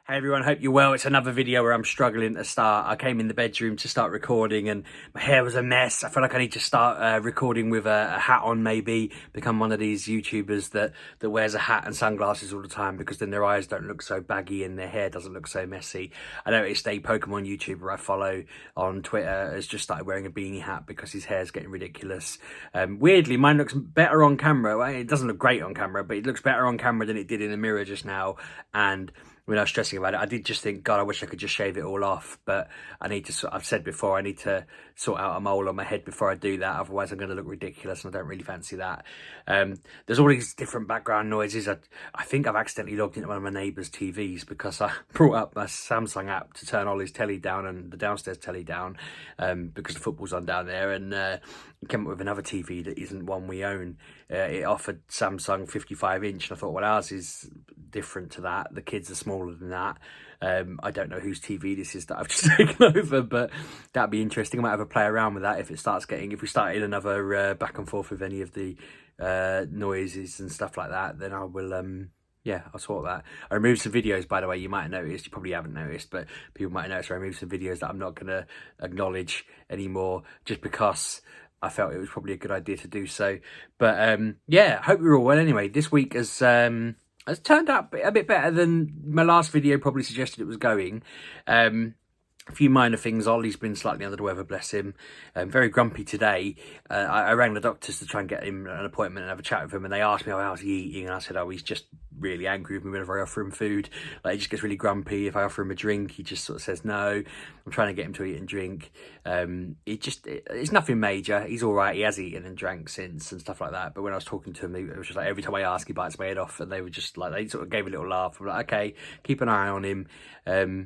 Hey everyone, hope you're well. It's another video where I'm struggling to start. I came in the bedroom to start recording and my hair was a mess. I feel like I need to start recording with a hat on, maybe become one of these YouTubers that wears a hat and sunglasses all the time, because then their eyes don't look so baggy and their hair doesn't look so messy. I noticed a Pokemon YouTuber I follow on Twitter has just started wearing a beanie hat because his hair's getting ridiculous. Weirdly, mine looks better on camera. Well, it doesn't look great on camera, but it looks better on camera than it did in the mirror just now. And when I was stressing about it, I did just think, God, I wish I could just shave it all off. But I need to, I've said before, I need to sort out a mole on my head before I do that. Otherwise, I'm going to look ridiculous and I don't really fancy that. There's all these different background noises. I think I've accidentally logged into one of my neighbour's TVs because I brought up my Samsung app to turn all his telly down and the downstairs telly down because the football's on down there. And came up with another TV that isn't one we own. It offered Samsung 55-inch, and I thought, well, ours is different to that. The kids are smaller than that. I don't know whose TV this is that I've just taken over, but that'd be interesting. I might have a play around with that if we start in another back and forth with any of the noises and stuff like that, then I will yeah, I'll sort that. I removed some videos, by the way. You might have noticed, you probably haven't noticed, but people might notice I removed some videos that I'm not going to acknowledge anymore, just because I felt it was probably a good idea to do so. But yeah, hope you're all well anyway. This week has turned out a bit better than my last video probably suggested it was going. A few minor things. Ollie's been slightly under the weather, bless him. Very grumpy today. I rang the doctors to try and get him an appointment and have a chat with him, and they asked me, oh, how's he eating? And I said, oh, he's just really angry with me whenever I offer him food. Like, he just gets really grumpy. If I offer him a drink, he just sort of says no. I'm trying to get him to eat and drink. It's nothing major. He's all right. He has eaten and drank since and stuff like that. But when I was talking to him, it was just like every time I ask, he bites my head off, and they were just like, they sort of gave a little laugh. I'm like, okay, keep an eye on him.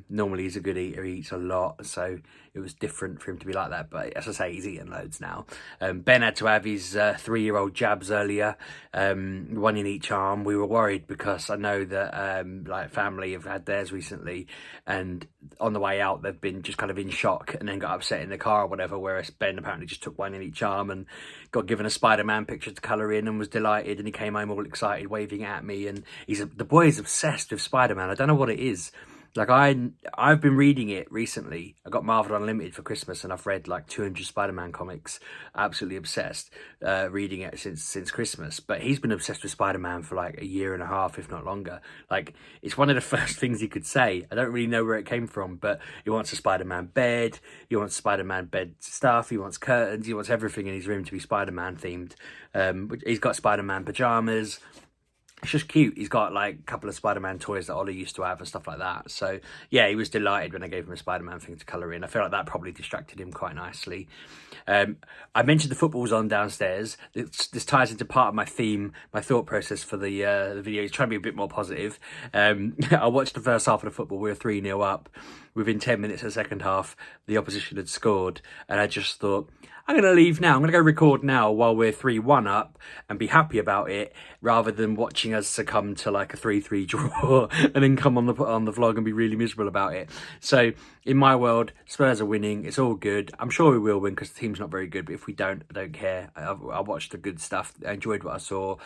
Normally he's a good eater. He eats a lot, so it was different for him to be like that. But as I say, he's eating loads now. Ben had to have his 3-year-old jabs earlier, one in each arm. We were worried because I know that like family have had theirs recently, and on the way out they've been just kind of in shock and then got upset in the car or whatever, whereas Ben apparently just took one in each arm and got given a Spider-Man picture to colour in and was delighted, and he came home all excited waving at me, and the boy is obsessed with Spider-Man. I don't know what it is. Like, I've been reading it recently. I got Marvel Unlimited for Christmas and I've read like 200 Spider-Man comics. Absolutely obsessed, reading it since Christmas. But he's been obsessed with Spider-Man for like a year and a half, if not longer. Like, it's one of the first things he could say. I don't really know where it came from, but he wants a Spider-Man bed. He wants Spider-Man bed stuff. He wants curtains. He wants everything in his room to be Spider-Man themed. He's got Spider-Man pajamas. It's just cute. He's got like a couple of Spider-Man toys that Ollie used to have and stuff like that. So yeah, he was delighted when I gave him a Spider-Man thing to colour in. I feel like that probably distracted him quite nicely. I mentioned the football's on downstairs. This ties into part of my theme, my thought process for the video. He's trying to be a bit more positive. I watched the first half of the football. We were 3-0 up. Within 10 minutes of the second half, the opposition had scored. And I just thought, I'm going to leave now. I'm going to go record now while we're 3-1 up and be happy about it, rather than watching us succumb to like a 3-3 draw and then come on the vlog and be really miserable about it. So in my world, Spurs are winning. It's all good. I'm sure we will win because the team's not very good. But if we don't, I don't care. I watched the good stuff. I enjoyed what I saw.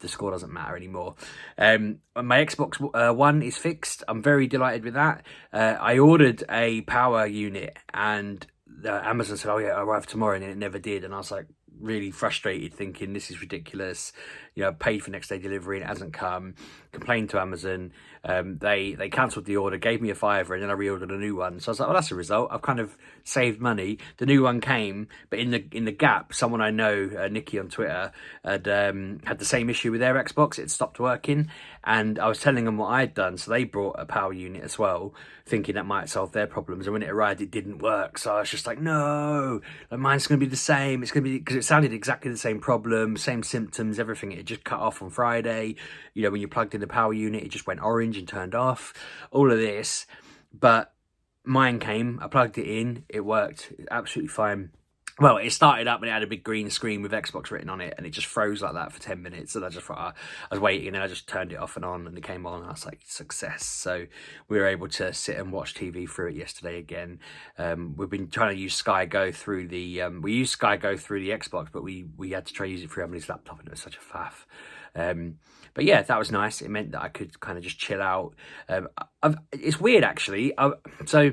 The score doesn't matter anymore. My Xbox One is fixed. I'm very delighted with that. I ordered a power unit and Amazon said, oh yeah, it'll arrive tomorrow, and it never did. And I was like really frustrated, thinking this is ridiculous. You know, I paid for next day delivery and it hasn't come. Complained to Amazon. They cancelled the order, gave me a $5, and then I reordered a new one. So I was like, well, that's a result. I've kind of saved money. The new one came, but in the gap, someone I know, Nikki on Twitter, had the same issue with their Xbox. It stopped working, and I was telling them what I'd done. So they brought a power unit as well, thinking that might solve their problems. And when it arrived, it didn't work. So I was just like, no, like, mine's going to be the same. It's going to be, because it sounded exactly the same problem, same symptoms, everything. It just cut off on Friday. You know, when you plugged in the power unit, it just went orange and turned off. All of this. But mine came, I plugged it in, it worked absolutely fine. Well, it started up and it had a big green screen with Xbox written on it, and it just froze like that for 10 minutes. And I just thought, I was waiting, and then I just turned it off and on, and it came on, and I was like, success. So we were able to sit and watch TV through it yesterday again. We've been trying to use Sky Go through the, we used Sky Go through the Xbox, but we had to try to use it through Emily's laptop, and it was such a faff. But yeah, that was nice. It meant that I could kind of just chill out. It's weird actually. So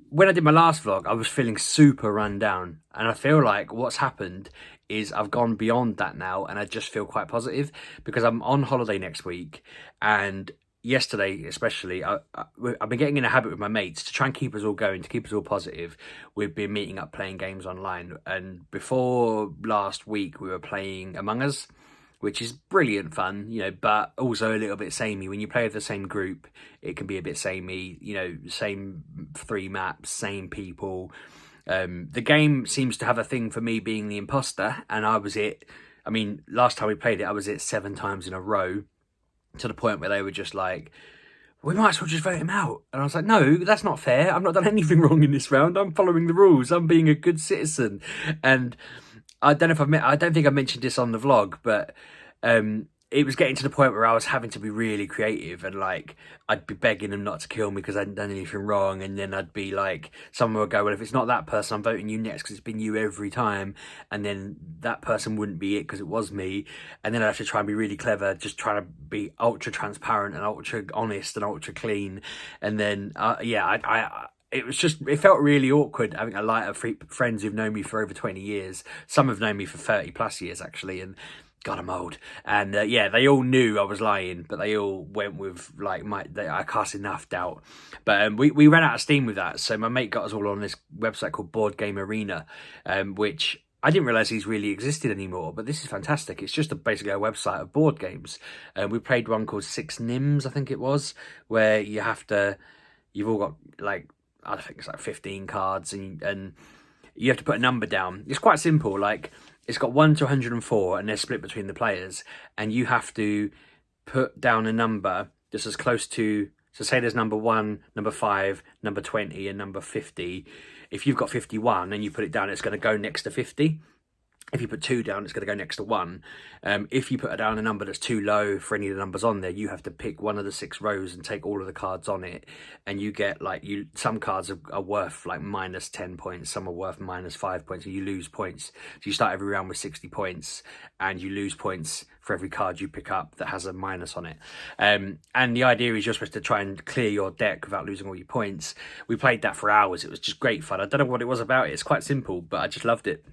when I did my last vlog, I was feeling super run down, and I feel like what's happened is I've gone beyond that now, and I just feel quite positive because I'm on holiday next week, and yesterday especially, I've been getting in a habit with my mates to try and keep us all going, to keep us all positive. We've been meeting up playing games online, and before last week we were playing Among Us, which is brilliant fun, you know, but also a little bit samey. When you play with the same group, it can be a bit samey, you know, same 3 maps, same people. The game seems to have a thing for me being the imposter, and I was it. I mean, last time we played it, I was it 7 times in a row, to the point where they were just like, we might as well just vote him out. And I was like, no, that's not fair. I've not done anything wrong in this round. I'm following the rules. I'm being a good citizen. And I don't know if I don't think I mentioned this on the vlog, but it was getting to the point where I was having to be really creative, and like I'd be begging them not to kill me because I hadn't done anything wrong, and then I'd be like, someone would go, well, if it's not that person, I'm voting you next because it's been you every time, and then that person wouldn't be it because it was me, and then I'd have to try and be really clever, just trying to be ultra transparent and ultra honest and ultra clean, and then it was just, it felt really awkward having a lot of friends who've known me for over 20 years. Some have known me for 30 plus years actually, and God, I'm old. And yeah, they all knew I was lying, but they all went with like I cast enough doubt. But we ran out of steam with that, so my mate got us all on this website called Board Game Arena, which I didn't realise these really existed anymore, but this is fantastic. It's just basically a website of board games. We played one called Six Nims, I think it was, where you've all got like, I think it's like 15 cards, and you have to put a number down. It's quite simple, like it's got 1 to 104 and they're split between the players, and you have to put down a number that's as close to, so say there's number 1, number 5, number 20 and number 50. If you've got 51 and you put it down, it's going to go next to 50. If you put 2 down, it's going to go next to 1. If you put down a number that's too low for any of the numbers on there, you have to pick one of the 6 rows and take all of the cards on it. And you get like, some cards are worth like minus 10 points, some are worth minus 5 points, and you lose points. So you start every round with 60 points, and you lose points for every card you pick up that has a minus on it. And the idea is you're supposed to try and clear your deck without losing all your points. We played that for hours. It was just great fun. I don't know what it was about it. It's quite simple, but I just loved it.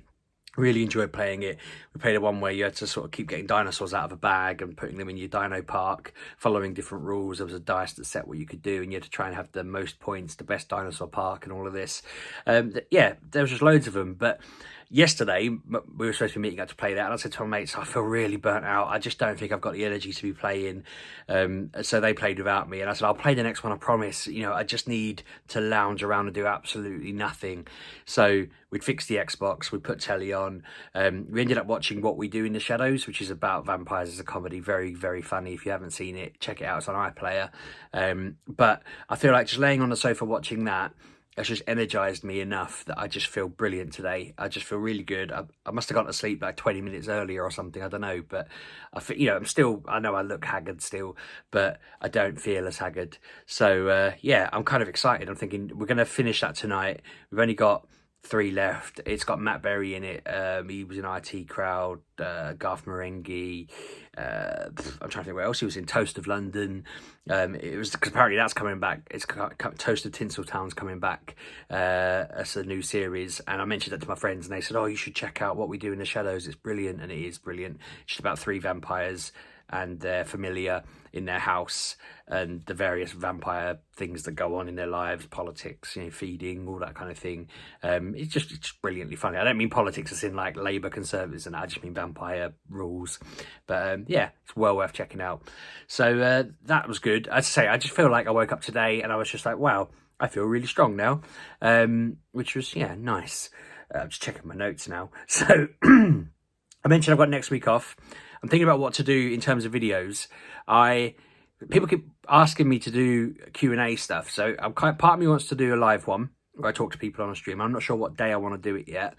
Really enjoyed playing it. We played a one where you had to sort of keep getting dinosaurs out of a bag and putting them in your dino park, following different rules. There was a dice that set what you could do, and you had to try and have the most points, the best dinosaur park, and all of this. Yeah, there was just loads of them. But yesterday, we were supposed to be meeting up to play that, and I said to my mates, I feel really burnt out. I just don't think I've got the energy to be playing. So they played without me, and I said, I'll play the next one, I promise. You know, I just need to lounge around and do absolutely nothing. So we'd fixed the Xbox, we'd put telly on. We ended up watching What We Do in the Shadows, which is about vampires as a comedy. Very, very funny. If you haven't seen it, check it out. It's on iPlayer. But I feel like just laying on the sofa watching that has just energized me enough that I just feel brilliant today. I just feel really good. I must have gone to sleep like 20 minutes earlier or something. I don't know, but I feel, you know, I know I look haggard still, but I don't feel as haggard. So yeah, I'm kind of excited. I'm thinking we're going to finish that tonight. We've only got 3 left. It's got Matt Berry in it. He was in IT Crowd, Garth Marenghi. I'm trying to think where else he was in. Toast of London. It was because apparently that's coming back. It's Toast of Tinseltown's coming back as a new series, and I mentioned that to my friends, and they said, "Oh, you should check out What We Do in the Shadows. It's brilliant," and it is brilliant. It's just about 3 vampires and their familiar in their house, and the various vampire things that go on in their lives, politics, you know, feeding, all that kind of thing. It's just brilliantly funny. I don't mean politics as in like Labour Conservatives, and I just mean vampire rules. But yeah, it's well worth checking out. So that was good. As I say, I just feel like I woke up today and I was just like, wow, I feel really strong now, which was, yeah, nice. I'm just checking my notes now. So I mentioned I've got next week off. I'm thinking about what to do in terms of videos. People keep asking me to do Q&A stuff, so part of me wants to do a live one where I talk to people on a stream. I'm not sure what day I want to do it yet,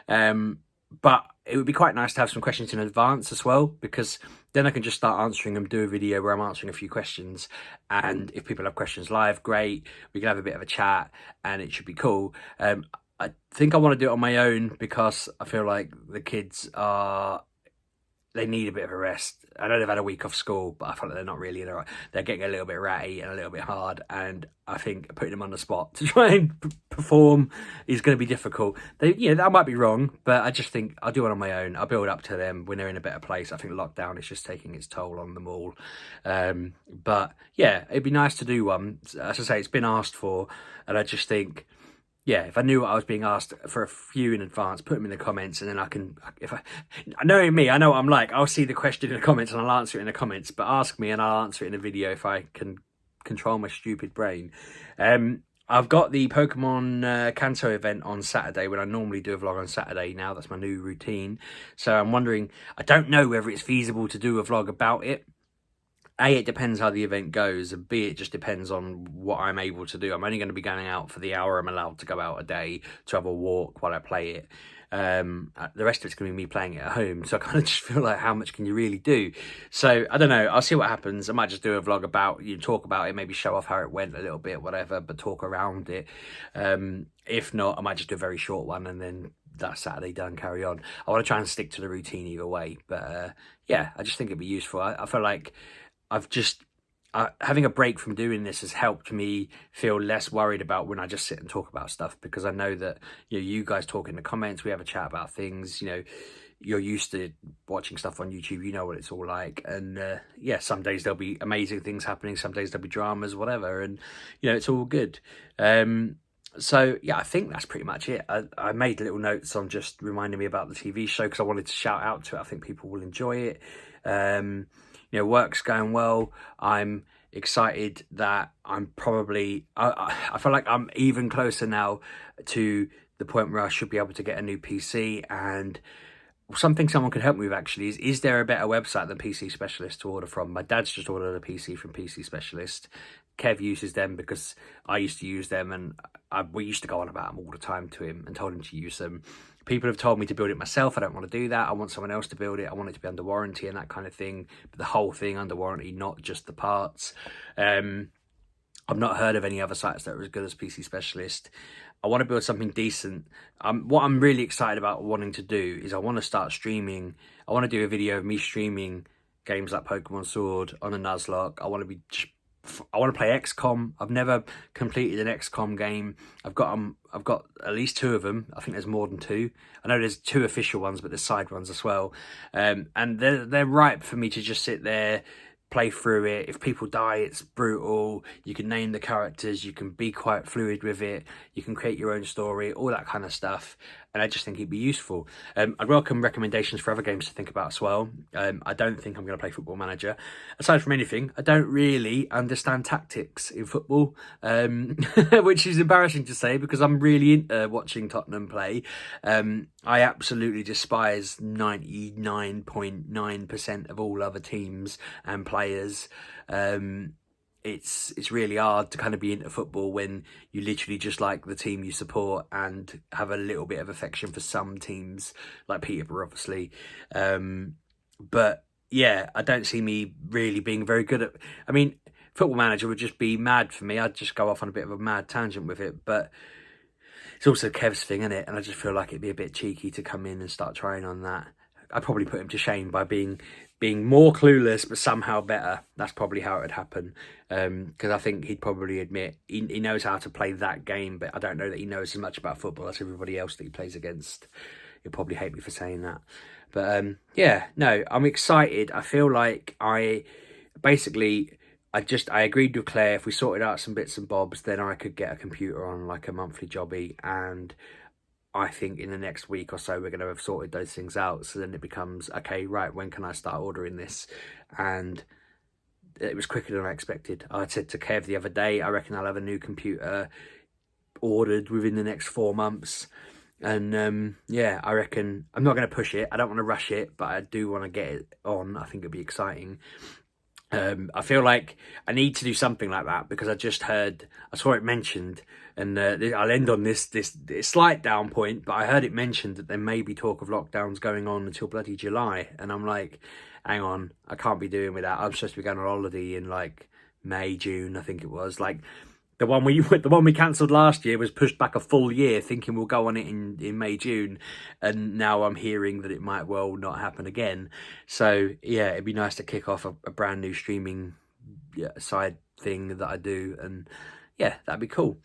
but it would be quite nice to have some questions in advance as well, because then I can just start answering them, do a video where I'm answering a few questions, and if people have questions live, great, we can have a bit of a chat and it should be cool. I think I want to do it on my own because I feel like the kids are they need a bit of a rest. I know they've had a week off school, but I feel like they're not really in the right. They're getting a little bit ratty and a little bit hard, and I think putting them on the spot to try and perform is going to be difficult. That might be wrong, but I just think I'll do it on my own. I'll build up to them when they're in a better place. I think lockdown is just taking its toll on them all. But yeah, it'd be nice to do one. As I say, it's been asked for, and I just think, yeah, if I knew what I was being asked for a few in advance, put them in the comments, and then knowing me, I know what I'm like. I'll see the question in the comments and I'll answer it in the comments, but ask me and I'll answer it in a video if I can control my stupid brain. I've got the Pokemon Kanto event on Saturday when I normally do a vlog on Saturday now. That's my new routine. So I'm wondering, I don't know whether it's feasible to do a vlog about it. A, it depends how the event goes, and B, it just depends on what I'm able to do. I'm only going to be going out for the hour I'm allowed to go out a day to have a walk while I play it. The rest of it's going to be me playing it at home, so I kind of just feel like, how much can you really do? So I don't know, I'll see what happens. I might just do a vlog about, talk about it, maybe show off how it went a little bit, whatever, but talk around it. If not, I might just do a very short one, and then that's Saturday done, carry on. I want to try and stick to the routine either way, but yeah, I just think it'd be useful. I feel like having a break from doing this has helped me feel less worried about when I just sit and talk about stuff, because I know that you guys talk in the comments, we have a chat about things, you're used to watching stuff on YouTube, you know what it's all like, and yeah, some days there'll be amazing things happening, some days there'll be dramas, whatever, and it's all good. So yeah, I think that's pretty much it. I made little notes on just reminding me about the TV show because I wanted to shout out to it. I think people will enjoy it. Work's going well. I'm excited that I feel like I'm even closer now to the point where I should be able to get a new PC. And something someone could help me with actually is there a better website than PC Specialist to order from? My dad's just ordered a PC from PC Specialist. Kev uses them because I used to use them, and we used to go on about them all the time to him and told him to use them. People have told me to build it myself. I don't want to do that. I want someone else to build it. I want it to be under warranty and that kind of thing. But the whole thing under warranty, not just the parts. I've not heard of any other sites that are as good as PC Specialist. I want to build something decent. What I'm really excited about wanting to do is I want to start streaming. I want to do a video of me streaming games like Pokemon Sword on a Nuzlocke. I want to play XCOM. I've never completed an XCOM game. I've got at least 2 of them. I think there's more than 2. I know there's 2 official ones, but there's side ones as well. And they're ripe for me to just sit there, play through it. If people die, it's brutal. You can name the characters. You can be quite fluid with it. You can create your own story, all that kind of stuff. And I just think it'd be useful. I'd welcome recommendations for other games to think about as well. I don't think I'm going to play Football Manager. Aside from anything, I don't really understand tactics in football, which is embarrassing to say because I'm really into watching Tottenham play. I absolutely despise 99.9% of all other teams and players. It's really hard to kind of be into football when you literally just like the team you support and have a little bit of affection for some teams, like Peterborough, obviously. But yeah, I don't see me really being very good at... I mean, Football Manager would just be mad for me. I'd just go off on a bit of a mad tangent with it, but it's also Kev's thing, isn't it? And I just feel like it'd be a bit cheeky to come in and start trying on that. I'd probably put him to shame by being more clueless but somehow better. That's probably how it would happen, because I think he'd probably admit he knows how to play that game, but I don't know that he knows as much about football as everybody else that he plays against. He'll probably hate me for saying that, but yeah, no, I'm excited. I feel like I agreed with Claire, if we sorted out some bits and bobs, then I could get a computer on like a monthly jobby, and I think in the next week or so we're going to have sorted those things out. So then it becomes, okay, right, when can I start ordering this? And it was quicker than I expected. I said to Kev the other day, I reckon I'll have a new computer ordered within the next 4 months. And yeah, I reckon I'm not going to push it. I don't want to rush it, but I do want to get it on. I think it'd be exciting. I feel like I need to do something like that because I saw it mentioned, and I'll end on this slight down point, but I heard it mentioned that there may be talk of lockdowns going on until bloody July, and I'm like, hang on, I can't be doing with that. I'm supposed to be going on holiday in like May, June, I think it was. Like, The one we cancelled last year was pushed back a full year, thinking we'll go on it in May, June, and now I'm hearing that it might well not happen again. So yeah, it'd be nice to kick off a brand new streaming side thing that I do, and yeah, that'd be cool.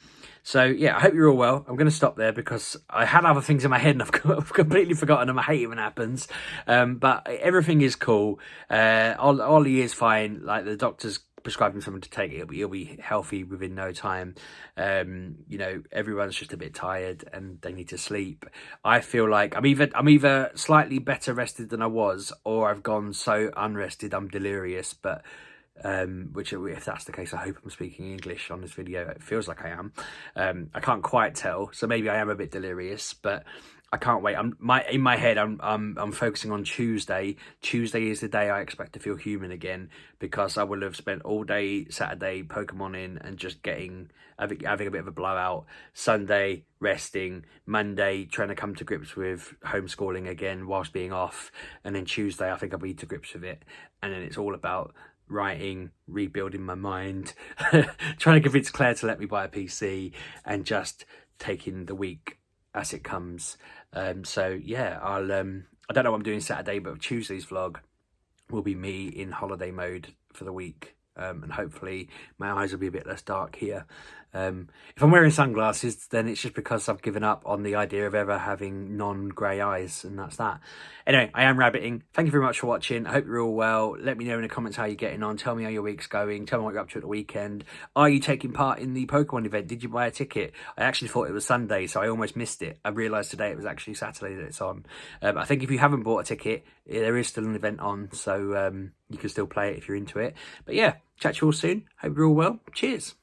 So yeah, I hope you're all well. I'm going to stop there because I had other things in my head and I've completely forgotten them. I hate it when it happens. But everything is cool. Ollie is fine. Like, the doctor's prescribing something to take. He'll be healthy within no time. You know, everyone's just a bit tired and they need to sleep. I feel like I'm either slightly better rested than I was, or I've gone so unrested I'm delirious. But which, if that's the case, I hope I'm speaking English on this video. It feels like I am. I can't quite tell, so maybe I am a bit delirious, but I can't wait. In my head I'm focusing on Tuesday. Tuesday is the day I expect to feel human again, because I will have spent all day Saturday Pokemoning and just having a bit of a blowout. Sunday resting, Monday trying to come to grips with homeschooling again whilst being off, and then Tuesday I think I'll be to grips with it, and then it's all about writing, rebuilding my mind, trying to convince Claire to let me buy a PC, and just taking the week as it comes. So yeah, I don't know what I'm doing Saturday, but Tuesday's vlog will be me in holiday mode for the week, and hopefully my eyes will be a bit less dark here. If I'm wearing sunglasses, then it's just because I've given up on the idea of ever having non-grey eyes, and that's that. Anyway, I am rabbiting. Thank you very much for watching. I hope you're all well. Let me know in the comments how you're getting on. Tell me how your week's going. Tell me what you're up to at the weekend. Are you taking part in the Pokemon event? Did you buy a ticket? I actually thought it was Sunday, so I almost missed it. I realised today it was actually Saturday that it's on. I think if you haven't bought a ticket, there is still an event on, so you can still play it if you're into it. But yeah, chat to you all soon. Hope you're all well. Cheers.